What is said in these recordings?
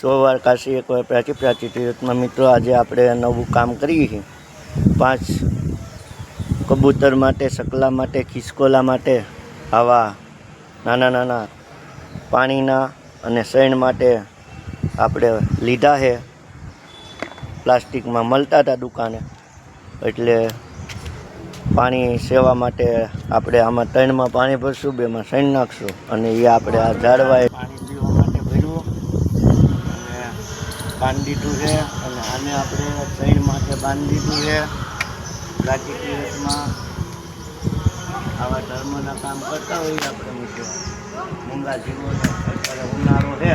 ચોવાર કાશી એક વાર પ્રાચી પ્રાચી તીરથમાં મિત્રો આજે આપણે નવું કામ કરીએ છીએ। 5 કબૂતર માટે, સકલા માટે, ખિસકોલા માટે આવા નાના નાના પાણીના અને શેણ માટે આપણે લીધા છે। પ્લાસ્ટિકમાં મળતા હતા દુકાને, એટલે પાણી સેવા માટે આપણે આમાં 3માં પાણી ભરશું, 2માં શેણ નાખશું અને એ આપણે આ ઝાડવાએ પાણી પીવા માટે ભર્યું અને બાંધી દીધું છે। અને આને આપણે શેણ માટે બાંધી દીધું છે। પ્રાચી તીરથમાં આવા ધર્મના કામ કરતા હોઈએ આપણે મિત્રો। મૂંગા જીવોને અત્યારે ઉનાળો છે,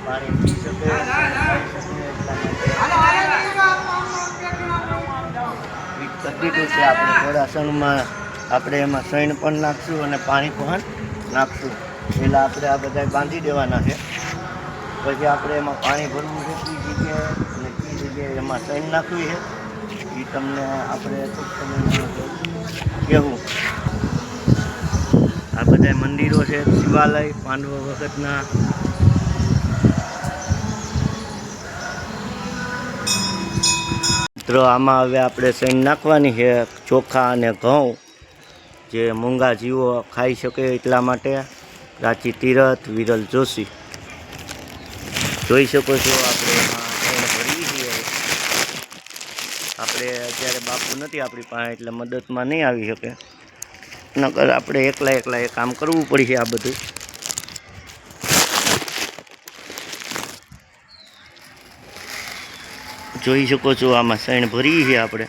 પાણી પી શકે, ખાઈ શકે, એટલા માટે દીધું છે। આપણે થોડા ક્ષણમાં આપણે એમાં શેણ પણ નાખશું અને પાણી પણ નાખશું। પહેલાં આપણે આ બધા બાંધી દેવાના છે, પછી આપણે એમાં પાણી ભરવું છે કઈ જગ્યાએ અને કઈ જગ્યાએ એમાં શેણ નાખવી છે એ તમને આપણે ટૂંક સમયમાં કહેવું। આ બધા મંદિરો છે, શિવાલય પાંડવો વખતના। મિત્રો આમાં હવે આપણે શેણ નાખવાની છે, ચોખા અને ઘઉં, જે મૂંગા જીવો ખાઈ શકે એટલા માટે। પ્રાચી તીરથ, વિરલ જોશી। જોઈ શકો છો આપણે એમાં શેણ ભરીએ છીએ। આપણે અત્યારે બાપુ નથી આપણી પાસે, એટલે મદદમાં નહીં આવી શકે, નકર આપણે એકલા એ કામ કરવું પડશે આ બધું। જોઈ શકો છો આમાં શેણ ભરીએ છીએ આપણે।